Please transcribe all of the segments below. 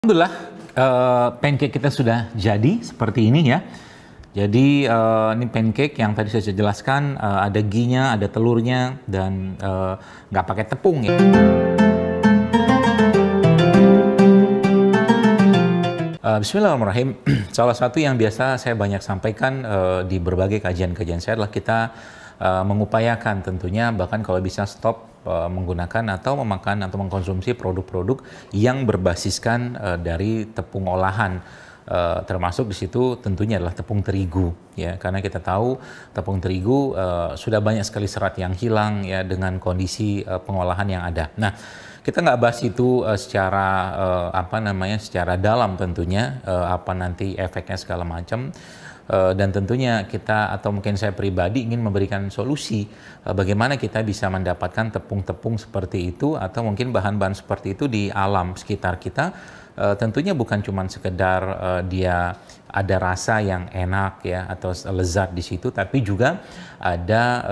Alhamdulillah, pancake kita sudah jadi seperti ini ya. Jadi ini pancake yang tadi saya jelaskan, ada ghee-nya, ada telurnya, dan nggak pakai tepung ya. Bismillahirrahmanirrahim. Salah satu yang biasa saya banyak sampaikan di berbagai kajian-kajian saya adalah kita mengupayakan tentunya bahkan kalau bisa stop menggunakan atau memakan atau mengkonsumsi produk-produk yang berbasiskan dari tepung olahan, termasuk di situ tentunya adalah tepung terigu ya, karena kita tahu tepung terigu sudah banyak sekali serat yang hilang ya dengan kondisi pengolahan yang ada. Nah, kita nggak bahas itu secara secara dalam tentunya apa nanti efeknya segala macam. Dan tentunya kita atau mungkin saya pribadi ingin memberikan solusi bagaimana kita bisa mendapatkan tepung-tepung seperti itu atau mungkin bahan-bahan seperti itu di alam sekitar kita. Tentunya bukan cuma sekedar dia ada rasa yang enak ya atau lezat di situ, tapi juga ada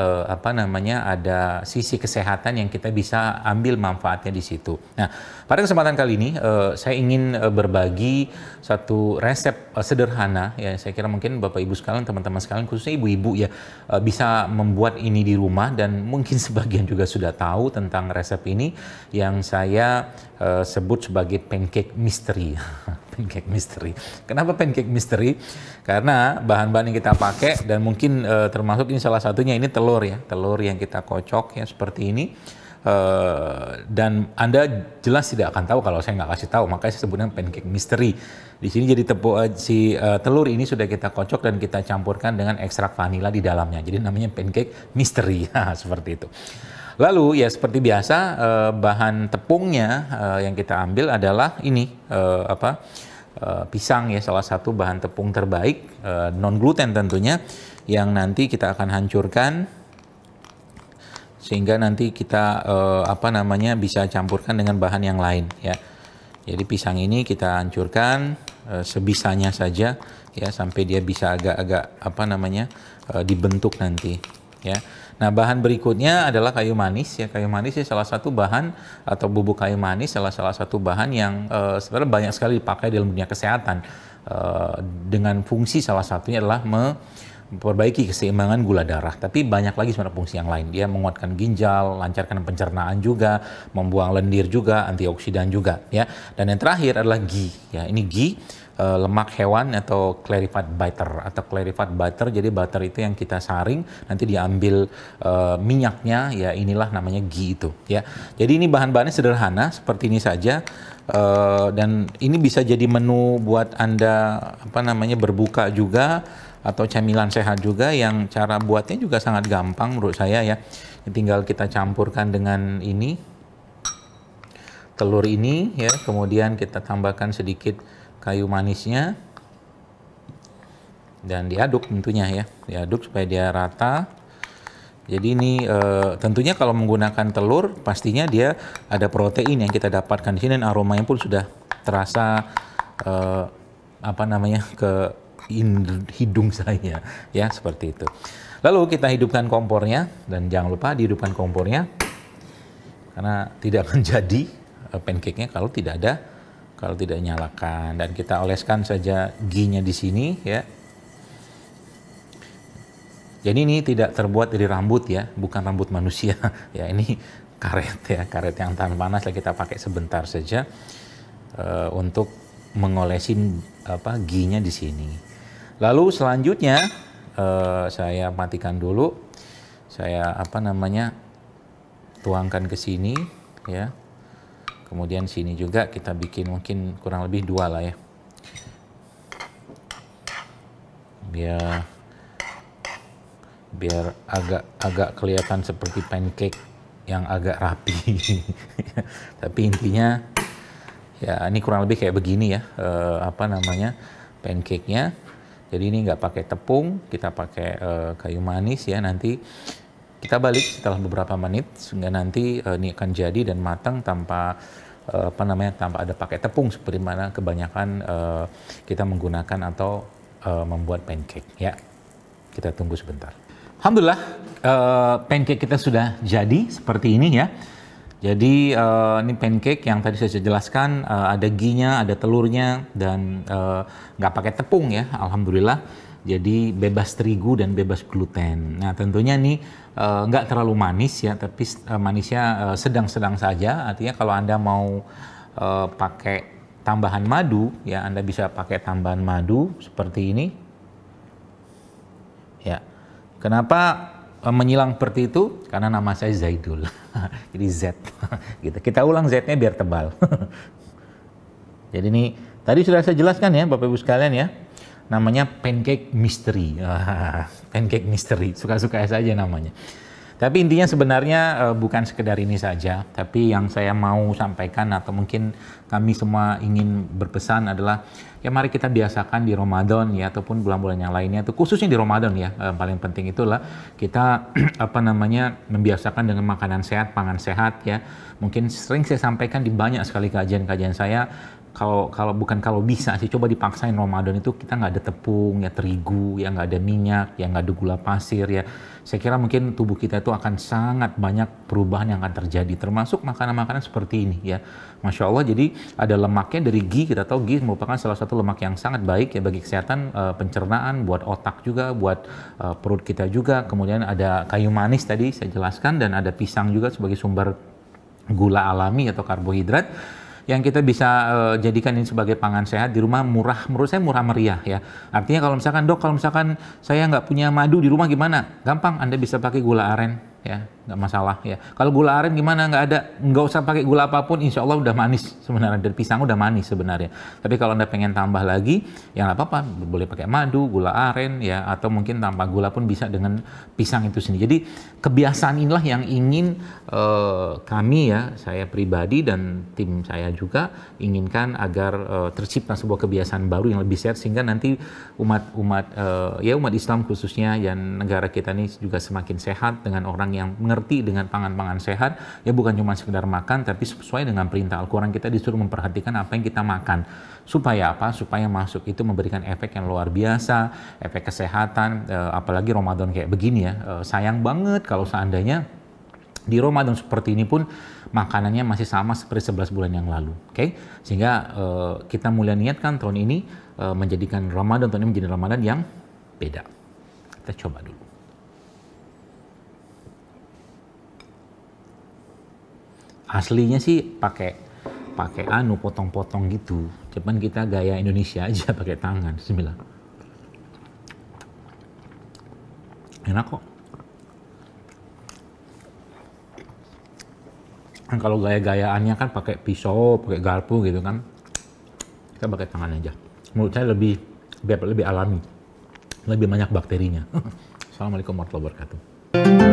ada sisi kesehatan yang kita bisa ambil manfaatnya di situ. Nah, pada kesempatan kali ini saya ingin berbagi satu resep sederhana ya. Saya kira mungkin Bapak Ibu sekalian, teman-teman sekalian, khususnya ibu-ibu ya bisa membuat ini di rumah, dan mungkin sebagian juga sudah tahu tentang resep ini yang saya sebut sebagai pancake misteri. Pancake misteri. Kenapa pancake misteri? Karena bahan-bahan yang kita pakai dan mungkin termasuk ini salah satunya ini telur ya, telur yang kita kocok ya seperti ini. Dan Anda jelas tidak akan tahu kalau saya nggak kasih tahu, makanya saya sebutnya pancake misteri. Di sini jadi telur ini sudah kita kocok dan kita campurkan dengan ekstrak vanila di dalamnya. Jadi namanya pancake misteri. Seperti itu. Lalu ya seperti biasa bahan tepungnya yang kita ambil adalah ini pisang ya, salah satu bahan tepung terbaik non gluten tentunya yang nanti kita akan hancurkan sehingga nanti kita bisa campurkan dengan bahan yang lain ya. Jadi pisang ini kita hancurkan sebisanya saja ya sampai dia bisa agak-agak dibentuk nanti ya. Nah, bahan berikutnya adalah kayu manis ya. Kayu manis ya salah satu bahan atau bubuk kayu manis salah satu bahan yang sebenarnya banyak sekali dipakai dalam dunia kesehatan dengan fungsi salah satunya adalah memperbaiki keseimbangan gula darah. Tapi banyak lagi sebenarnya fungsi yang lain. Dia menguatkan ginjal, lancarkan pencernaan juga, membuang lendir juga, antioksidan juga ya. Dan yang terakhir adalah ghee ya. Ini ghee, lemak hewan atau clarified butter. Jadi butter itu yang kita saring, nanti diambil minyaknya ya, inilah namanya ghee itu ya. Jadi ini bahan-bahannya sederhana seperti ini saja. Dan ini bisa jadi menu buat Anda berbuka juga atau camilan sehat juga, yang cara buatnya juga sangat gampang menurut saya ya. Tinggal kita campurkan dengan ini telur ini ya, kemudian kita tambahkan sedikit kayu manisnya dan diaduk tentunya ya, diaduk supaya dia rata. Jadi ini tentunya kalau menggunakan telur pastinya dia ada protein yang kita dapatkan di sini, dan aromanya pun sudah terasa ke hidung saya ya, seperti itu. Lalu kita hidupkan kompornya, dan jangan lupa dihidupkan kompornya karena tidak akan jadi pancake-nya kalau tidak nyalakan. Dan kita oleskan saja ghee-nya di sini ya. Jadi ini tidak terbuat dari rambut ya, bukan rambut manusia ya, ini karet ya, karet yang tahan panas lah, kita pakai sebentar saja untuk mengolesin ghee-nya di sini. Lalu selanjutnya saya matikan dulu, saya tuangkan ke sini ya. Kemudian sini juga kita bikin mungkin kurang lebih 2 lah ya, biar agak kelihatan seperti pancake yang agak rapi. Tapi intinya ya ini kurang lebih kayak begini ya pancake-nya. Jadi ini nggak pakai tepung, kita pakai kayu manis ya. Nanti kita balik setelah beberapa menit sehingga nanti ini akan jadi dan matang tanpa tanpa ada pakai tepung seperti mana kebanyakan kita menggunakan atau membuat pancake ya. Kita tunggu sebentar. Alhamdulillah, pancake kita sudah jadi seperti ini ya. Jadi ini pancake yang tadi saya jelaskan, ada ghee-nya, ada telurnya, dan nggak pakai tepung ya, alhamdulillah. Jadi bebas terigu dan bebas gluten. Nah tentunya ini nggak terlalu manis ya, tapi manisnya sedang-sedang saja. Artinya kalau Anda mau pakai tambahan madu, ya Anda bisa pakai tambahan madu seperti ini. Ya, kenapa menyilang seperti itu? Karena nama saya Zaidul, jadi Z. Gitu. Kita ulang Z-nya biar tebal. Jadi ini tadi sudah saya jelaskan ya, Bapak Ibu sekalian ya. Namanya pancake mystery. Pancake mystery, suka-suka saja namanya. Tapi intinya sebenarnya bukan sekedar ini saja, tapi yang saya mau sampaikan atau mungkin kami semua ingin berpesan adalah ya mari kita biasakan di Ramadan ya ataupun bulan-bulan yang lainnya itu, khususnya di Ramadan ya, paling penting itulah kita membiasakan dengan makanan sehat, pangan sehat ya. Mungkin sering saya sampaikan di banyak sekali kajian-kajian saya, kalau bisa sih coba dipaksain Ramadan itu kita nggak ada tepung ya, terigu ya, nggak ada minyak ya, nggak ada gula pasir ya. Saya kira mungkin tubuh kita itu akan sangat banyak perubahan yang akan terjadi, termasuk makanan-makanan seperti ini ya. Masya Allah, jadi ada lemaknya dari ghee. Kita tahu ghee merupakan salah satu lemak yang sangat baik ya bagi kesehatan pencernaan, buat otak juga, buat perut kita juga. Kemudian ada kayu manis tadi saya jelaskan, dan ada pisang juga sebagai sumber gula alami atau karbohidrat yang kita bisa jadikan ini sebagai pangan sehat di rumah, murah, menurut saya murah meriah ya. Artinya kalau misalkan dok, kalau misalkan saya nggak punya madu di rumah gimana? Gampang, Anda bisa pakai gula aren ya, nggak masalah ya. Kalau gula aren gimana? Nggak ada, nggak usah pakai gula apapun, insya Allah udah manis sebenarnya, dari pisang udah manis sebenarnya. Tapi kalau Anda pengen tambah lagi, ya nggak apa-apa, boleh pakai madu, gula aren ya, atau mungkin tanpa gula pun bisa dengan pisang itu sendiri. Jadi kebiasaan inilah yang ingin kami ya, saya pribadi dan tim saya juga inginkan agar tercipta sebuah kebiasaan baru yang lebih sehat, sehingga nanti umat Islam khususnya dan negara kita ini juga semakin sehat dengan orang yang mengerti dengan pangan-pangan sehat ya, bukan cuma sekedar makan, tapi sesuai dengan perintah Al-Quran kita disuruh memperhatikan apa yang kita makan. Supaya apa? Supaya masuk itu memberikan efek yang luar biasa, efek kesehatan, apalagi Ramadan kayak begini ya. Sayang banget kalau seandainya di Ramadan seperti ini pun makanannya masih sama seperti 11 bulan yang lalu. Oke? Sehingga kita mulai niatkan tahun ini menjadikan Ramadan tahun ini menjadi Ramadan yang beda. Kita coba dulu. Aslinya sih pakai potong-potong gitu. Cuman kita gaya Indonesia aja pakai tangan. Bismillah. Enak kok. Kalau gaya-gayaannya kan pakai pisau, pakai garpu gitu kan. Kita pakai tangan aja. Menurut saya lebih alami. Lebih banyak bakterinya. Assalamualaikum warahmatullahi wabarakatuh.